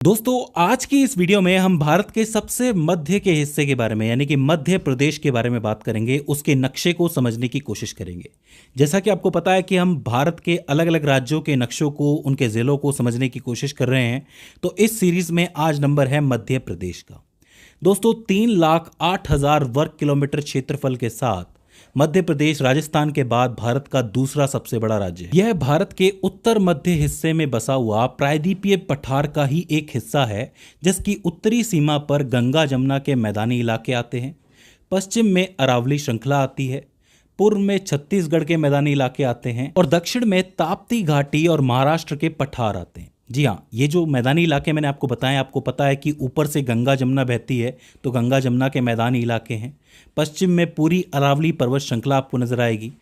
दोस्तों, आज की इस वीडियो में हम भारत के सबसे मध्य के हिस्से के बारे में यानी कि मध्य प्रदेश के बारे में बात करेंगे। उसके नक्शे को समझने की कोशिश करेंगे। जैसा कि आपको पता है कि हम भारत के अलग अलग राज्यों के नक्शों को, उनके ज़िलों को समझने की कोशिश कर रहे हैं। तो इस सीरीज़ में आज नंबर है मध्य प्रदेश का। दोस्तों, 3,08,000 वर्ग किलोमीटर क्षेत्रफल के साथ मध्य प्रदेश राजस्थान के बाद भारत का दूसरा सबसे बड़ा राज्य है। यह भारत के उत्तर मध्य हिस्से में बसा हुआ प्रायद्वीपीय पठार का ही एक हिस्सा है, जिसकी उत्तरी सीमा पर गंगा जमुना के मैदानी इलाके आते हैं, पश्चिम में अरावली श्रृंखला आती है, पूर्व में छत्तीसगढ़ के मैदानी इलाके आते हैं और दक्षिण में ताप्ती घाटी और महाराष्ट्र के पठार आते हैं। जी हाँ, ये जो मैदानी इलाके मैंने आपको बताए, आपको पता है कि ऊपर से गंगा जमुना बहती है, तो गंगा जमुना के मैदानी इलाके हैं। पश्चिम में पूरी अरावली पर्वत श्रृंखला आपको नजर आएगी,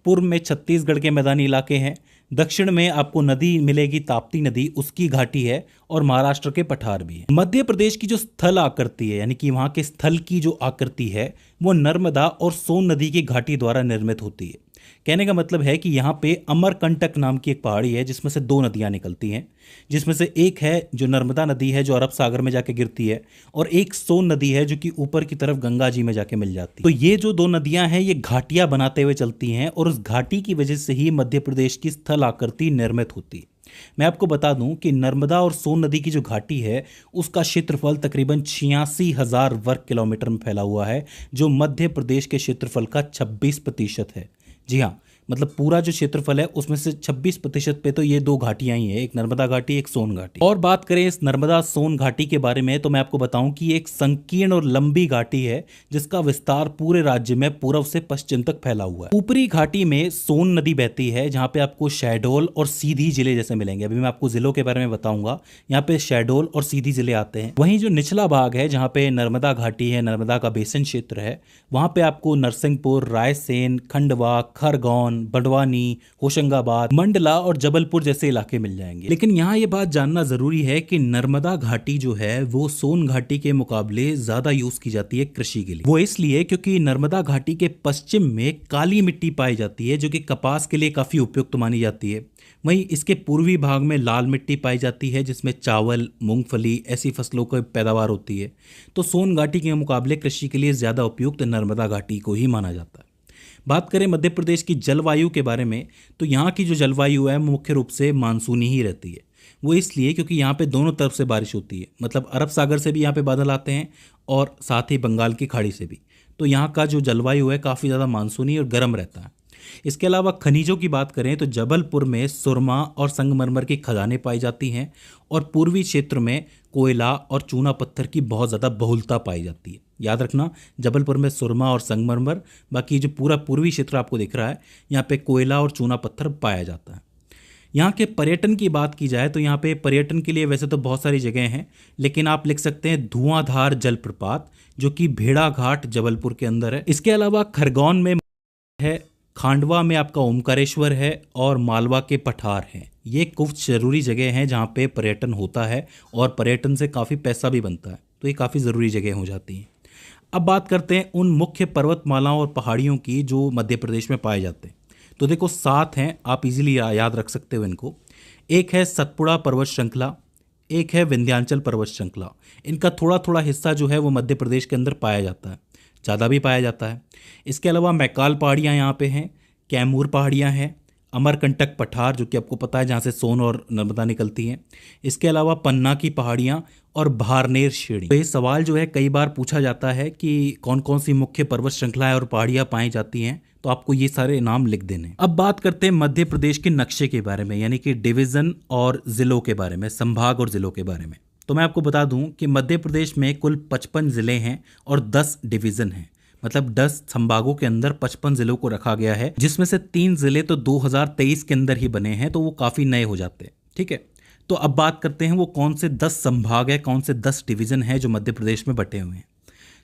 पूर्व में छत्तीसगढ़ के मैदानी इलाके हैं, दक्षिण में आपको नदी मिलेगी ताप्ती नदी, उसकी घाटी है, और महाराष्ट्र के पठार भी है। मध्य प्रदेश की जो स्थल आकृति है यानी कि वहाँ के स्थल की जो आकृति है वो नर्मदा और सोन नदी की घाटी द्वारा निर्मित होती है। कहने का मतलब है कि यहाँ पे अमरकंटक नाम की एक पहाड़ी है जिसमें से दो नदियाँ निकलती हैं, जिसमें से एक है जो नर्मदा नदी है जो अरब सागर में जाके गिरती है, और एक सोन नदी है जो कि ऊपर की तरफ गंगा जी में जाके मिल जाती है। तो ये जो दो नदियाँ हैं ये घाटियाँ बनाते हुए चलती हैं और उस घाटी की वजह से ही मध्य प्रदेश की स्थल आकृति निर्मित होती है। मैं आपको बता दूं कि नर्मदा और सोन नदी की जो घाटी है उसका क्षेत्रफल तकरीबन 86,000 वर्ग किलोमीटर में फैला हुआ है, जो मध्य प्रदेश के क्षेत्रफल का 26% है। जी हाँ, मतलब पूरा जो क्षेत्रफल है उसमें से 26% पे तो ये दो घाटियां ही है, एक नर्मदा घाटी, एक सोन घाटी। और बात करें इस नर्मदा सोन घाटी के बारे में तो मैं आपको बताऊं कि ये एक संकीर्ण और लंबी घाटी है जिसका विस्तार पूरे राज्य में पूर्व से पश्चिम तक फैला हुआ है। ऊपरी घाटी में सोन नदी बहती है जहाँ पे आपको शहडोल और सीधी जिले जैसे मिलेंगे। अभी मैं आपको जिलों के बारे में बताऊंगा, यहाँ पे शहडोल और सीधी जिले आते हैं। वहीं जो निचला भाग है जहाँ पे नर्मदा घाटी है, नर्मदा का बेसिन क्षेत्र है, वहाँ पे आपको नरसिंहपुर, रायसेन, खंडवा, खरगोन, बड़वानी, होशंगाबाद, मंडला और जबलपुर जैसे इलाके मिल जाएंगे। लेकिन यहाँ ये बात जानना जरूरी है कि नर्मदा घाटी जो है वो सोन घाटी के मुकाबले ज्यादा यूज की जाती है कृषि के लिए। वो इसलिए क्योंकि नर्मदा घाटी के पश्चिम में काली मिट्टी पाई जाती है जो कि कपास के लिए काफी उपयुक्त मानी जाती है। वहीं इसके पूर्वी भाग में लाल मिट्टी पाई जाती है जिसमें चावल, मूंगफली ऐसी फसलों की पैदावार होती है। तो सोन घाटी के मुकाबले कृषि के लिए ज्यादा उपयुक्त नर्मदा घाटी को ही माना जाता है। बात करें मध्य प्रदेश की जलवायु के बारे में तो यहाँ की जो जलवायु है मुख्य रूप से मानसूनी ही रहती है। वो इसलिए क्योंकि यहाँ पे दोनों तरफ से बारिश होती है, मतलब अरब सागर से भी यहाँ पे बादल आते हैं और साथ ही बंगाल की खाड़ी से भी। तो यहाँ का जो जलवायु है काफ़ी ज़्यादा मानसूनी और गर्म रहता है। इसके अलावा खनिजों की बात करें तो जबलपुर में सुरमा और संगमरमर की खदानें पाई जाती हैं और पूर्वी क्षेत्र में कोयला और चूना पत्थर की बहुत ज़्यादा बहुलता पाई जाती है। याद रखना, जबलपुर में सुरमा और संगमरमर, बाकी जो पूरा पूर्वी क्षेत्र आपको दिख रहा है यहाँ पे कोयला और चूना पत्थर पाया जाता है। यहाँ के पर्यटन की बात की जाए तो यहाँ पे पर्यटन के लिए वैसे तो बहुत सारी जगह हैं, लेकिन आप लिख सकते हैं धुआंधार जलप्रपात जो कि भेड़ा घाट जबलपुर के अंदर है। इसके अलावा खरगोन में है, खांडवा में आपका ओमकारेश्वर है और मालवा के पठार हैं। ये कुछ ज़रूरी जगह हैं जहाँ पे पर्यटन होता है और पर्यटन से काफ़ी पैसा भी बनता है, तो ये काफ़ी ज़रूरी जगह हो जाती हैं। अब बात करते हैं उन मुख्य पर्वतमालाओं और पहाड़ियों की जो मध्य प्रदेश में पाए जाते हैं। तो देखो 7 हैं, आप इजीली याद रख सकते हो इनको। एक है सतपुड़ा पर्वत श्रृंखला, एक है विंध्याचल पर्वत श्रृंखला। इनका थोड़ा थोड़ा हिस्सा जो है वो मध्य प्रदेश के अंदर पाया जाता है, ज़्यादा भी पाया जाता है। इसके अलावा मैकाल पहाड़ियाँ यहाँ पे हैं, कैमूर पहाड़ियाँ हैं, अमरकंटक पठार जो कि आपको पता है जहाँ से सोन और नर्मदा निकलती हैं। इसके अलावा पन्ना की पहाड़ियाँ और भारनेर श्रेणी। तो ये सवाल जो है कई बार पूछा जाता है कि कौन कौन सी मुख्य पर्वत श्रृंखलाएं और पहाड़ियाँ पाई जाती हैं, तो आपको ये सारे नाम लिख देने। अब बात करते हैं मध्य प्रदेश के नक्शे के बारे में, यानी कि डिवीज़न और ज़िलों के बारे में, संभाग और ज़िलों के बारे में। तो मैं आपको बता दूं कि मध्य प्रदेश में कुल 55 ज़िले हैं और 10 डिवीज़न हैं, मतलब 10 संभागों के अंदर 55 जिलों को रखा गया है, जिसमें से 3 जिले तो 2023 के अंदर ही बने हैं, तो वो काफ़ी नए हो जाते हैं। ठीक है, तो अब बात करते हैं वो कौन से 10 संभाग है, कौन से 10 डिवीज़न हैं जो मध्य प्रदेश में बटे हुए हैं।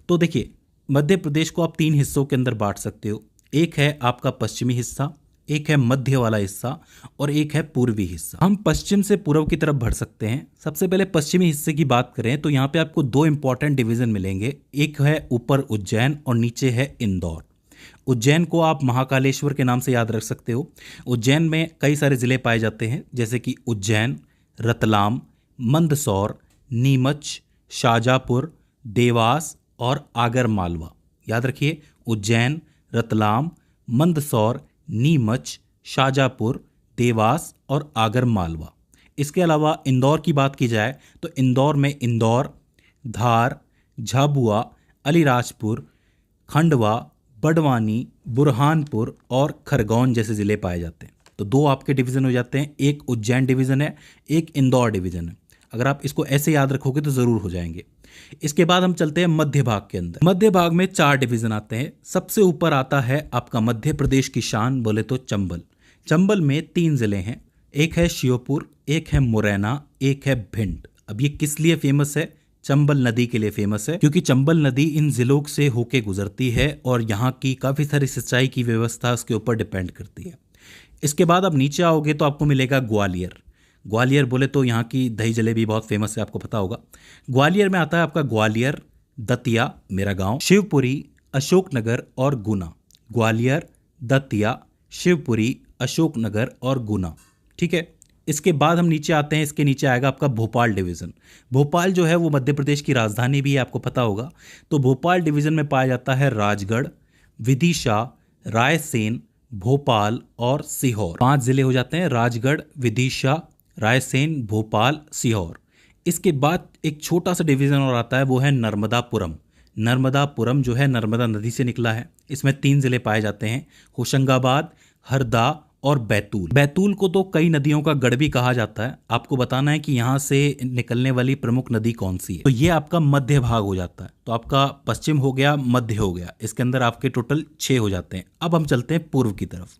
तो देखिए, मध्य प्रदेश को आप 3 हिस्सों के अंदर बांट सकते हो। एक है आपका पश्चिमी हिस्सा, एक है मध्य वाला हिस्सा और एक है पूर्वी हिस्सा। हम पश्चिम से पूर्व की तरफ बढ़ सकते हैं। सबसे पहले पश्चिमी हिस्से की बात करें तो यहाँ पे आपको 2 इंपॉर्टेंट डिवीज़न मिलेंगे। एक है ऊपर उज्जैन और नीचे है इंदौर। उज्जैन को आप महाकालेश्वर के नाम से याद रख सकते हो। उज्जैन में कई सारे ज़िले पाए जाते हैं, जैसे कि उज्जैन, रतलाम, मंदसौर, नीमच, शाजापुर, देवास और आगर मालवा। याद रखिए, उज्जैन, रतलाम, मंदसौर, नीमच, शाजापुर, देवास और आगर मालवा। इसके अलावा इंदौर की बात की जाए तो इंदौर में इंदौर, धार, झाबुआ, अलीराजपुर, खंडवा, बड़वानी, बुरहानपुर और खरगोन जैसे ज़िले पाए जाते हैं। तो दो आपके डिवीज़न हो जाते हैं, एक उज्जैन डिवीज़न है, एक इंदौर डिवीज़न है। अगर आप इसको ऐसे याद रखोगे तो ज़रूर हो जाएंगे। इसके बाद हम चलते हैं मध्य भाग के अंदर। मध्य भाग में 4 डिवीज़न आते हैं। सबसे ऊपर आता है आपका मध्य प्रदेश की शान बोले तो चंबल। चंबल में 3 ज़िले हैं, एक है श्योपुर, एक है मुरैना, एक है भिंड। अब ये किस लिए फेमस है? चंबल नदी के लिए फेमस है, क्योंकि चंबल नदी इन जिलों से होके गुजरती है और यहाँ की काफ़ी सारी सिंचाई की व्यवस्था उसके ऊपर डिपेंड करती है। इसके बाद आप नीचे आओगे तो आपको मिलेगा ग्वालियर। ग्वालियर बोले तो यहाँ की दही जलेबी बहुत फेमस है, आपको पता होगा। ग्वालियर में आता है आपका ग्वालियर, दतिया मेरा गांव, शिवपुरी, अशोकनगर और गुना। ग्वालियर, दतिया, शिवपुरी, अशोकनगर और गुना। ठीक है। इसके बाद हम नीचे आते हैं, इसके नीचे आएगा आपका भोपाल डिवीज़न। भोपाल जो है वो मध्य प्रदेश की राजधानी भी है, आपको पता होगा। तो भोपाल डिवीज़न में पाया जाता है राजगढ़, विदिशा, रायसेन, भोपाल और सीहोर। 5 ज़िले हो जाते हैं, राजगढ़, विदिशा, रायसेन, भोपाल, सीहोर। इसके बाद एक छोटा सा डिवीज़न और आता है, वो है नर्मदापुरम। नर्मदापुरम जो है नर्मदा नदी से निकला है। इसमें 3 ज़िले पाए जाते हैं, होशंगाबाद, हरदा और बैतूल। बैतूल को तो कई नदियों का गढ़ भी कहा जाता है। आपको बताना है कि यहाँ से निकलने वाली प्रमुख नदी कौन सी है। तो ये आपका मध्य भाग हो जाता है। तो आपका पश्चिम हो गया, मध्य हो गया, इसके अंदर आपके टोटल 6 हो जाते हैं। अब हम चलते हैं पूर्व की तरफ।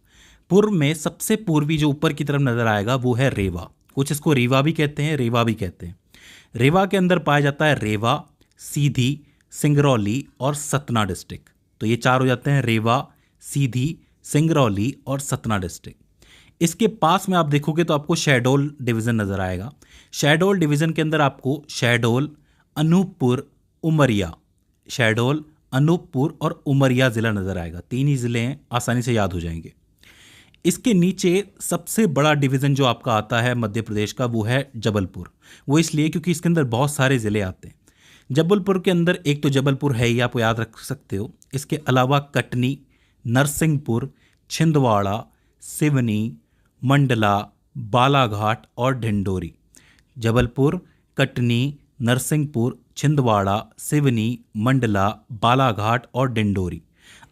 पूर्व में सबसे पूर्वी जो ऊपर की तरफ नजर आएगा वो है रेवा। कुछ इसको रीवा भी कहते हैं, रेवा भी कहते हैं। रेवा के अंदर पाया जाता है रेवा, सीधी, सिंगरौली और सतना डिस्ट्रिक्ट। तो ये 4 हो जाते हैं, रेवा, सीधी, सिंगरौली और सतना डिस्ट्रिक्ट। इसके पास में आप देखोगे तो आपको शहडोल डिवीज़न नज़र आएगा। शहडोल डिवीज़न के अंदर आपको शहडोल, अनूपपुर, उमरिया, शहडोल, अनूपपुर और उमरिया ज़िला नज़र आएगा। 3 ही ज़िले हैं, आसानी से याद हो जाएंगे। इसके नीचे सबसे बड़ा डिवीज़न जो आपका आता है मध्य प्रदेश का वो है जबलपुर। वो इसलिए क्योंकि इसके अंदर बहुत सारे ज़िले आते हैं। जबलपुर के अंदर एक तो जबलपुर है ही, आप याद रख सकते हो। इसके अलावा कटनी, नरसिंहपुर, छिंदवाड़ा, सिवनी, मंडला, बालाघाट और ढिंडोरी। जबलपुर, कटनी, नरसिंहपुर, छिंदवाड़ा, सिवनी, मंडला, बालाघाट और डिंडोरी।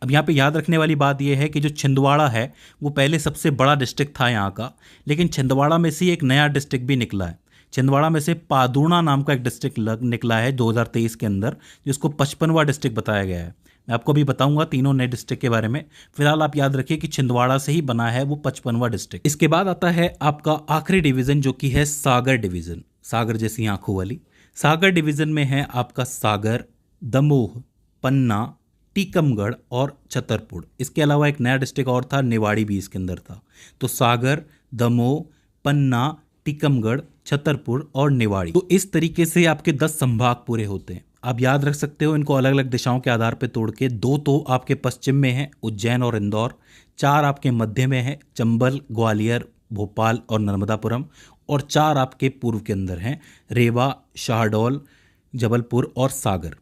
अब यहाँ पे याद रखने वाली बात यह है कि जो छिंदवाड़ा है वो पहले सबसे बड़ा डिस्ट्रिक्ट था यहाँ का, लेकिन छिंदवाड़ा में से एक नया डिस्ट्रिक्ट भी निकला है। छिंदवाड़ा में से पादूना नाम का एक डिस्ट्रिक्ट निकला है 2023 के अंदर, जिसको 55वां डिस्ट्रिक्ट बताया गया है। मैं आपको भी बताऊंगा तीनों नए डिस्ट्रिक्ट के बारे में। फिलहाल आप याद रखिए कि छिंदवाड़ा से ही बना है वो 55वां डिस्ट्रिक्ट। इसके बाद आता है आपका आखिरी डिवीज़न जो कि है सागर डिवीज़न। सागर जैसी आंखों वाली। सागर डिवीज़न में है आपका सागर, दमोह, पन्ना, टीकमगढ़ और छतरपुर। इसके अलावा एक नया डिस्ट्रिक्ट और था, निवाड़ी भी इसके अंदर था। तो सागर, दमोह, पन्ना, टीकमगढ़, छतरपुर और निवाड़ी। तो इस तरीके से आपके 10 संभाग पूरे होते हैं। आप याद रख सकते हो इनको अलग अलग दिशाओं के आधार पर तोड़ के। 2 तो आपके पश्चिम में है, उज्जैन और इंदौर। 4 आपके मध्य में है, चंबल, ग्वालियर, भोपाल और नर्मदापुरम। और 4 आपके पूर्व के अंदर हैं, रेवा, शाहडोल, जबलपुर और सागर।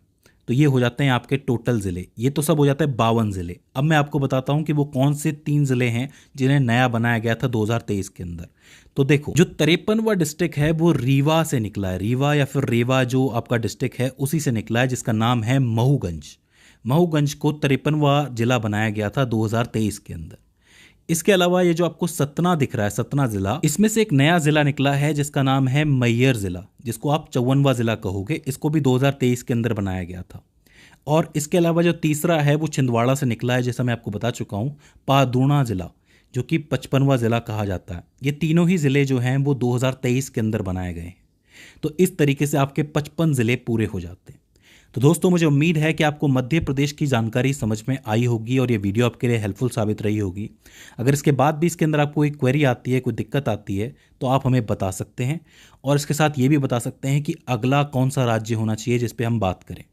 तो ये हो जाते हैं आपके टोटल ज़िले। ये तो सब हो जाता है 52 ज़िले। अब मैं आपको बताता हूँ कि वो कौन से 3 ज़िले हैं जिन्हें नया बनाया गया था 2023 के अंदर। तो देखो, जो 53वां डिस्ट्रिक्ट है वो रीवा से निकला है। रीवा या फिर रेवा जो आपका डिस्ट्रिक्ट है उसी से निकला है, जिसका नाम है महूगंज। महूगंज को 53वां जिला बनाया गया था 2023 के अंदर। इसके अलावा ये जो आपको सतना दिख रहा है, सतना ज़िला, इसमें से एक नया ज़िला निकला है जिसका नाम है मैयर ज़िला, जिसको आप 54वां ज़िला कहोगे। इसको भी 2023 के अंदर बनाया गया था। और इसके अलावा जो तीसरा है वो छिंदवाड़ा से निकला है, जैसा मैं आपको बता चुका हूँ, पादूना ज़िला, जो कि 55वां ज़िला कहा जाता है। ये तीनों ही ज़िले जो हैं वो 2023 के अंदर बनाए गए हैं। तो इस तरीके से आपके 55 ज़िले पूरे हो जाते हैं। तो दोस्तों, मुझे उम्मीद है कि आपको मध्य प्रदेश की जानकारी समझ में आई होगी और ये वीडियो आपके लिए हेल्पफुल साबित रही होगी। अगर इसके बाद भी इसके अंदर आपको कोई क्वेरी आती है, कोई दिक्कत आती है, तो आप हमें बता सकते हैं। और इसके साथ ये भी बता सकते हैं कि अगला कौन सा राज्य होना चाहिए जिस पे हम बात करें।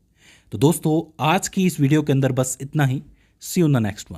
तो दोस्तों, आज की इस वीडियो के अंदर बस इतना ही। See you in the next one.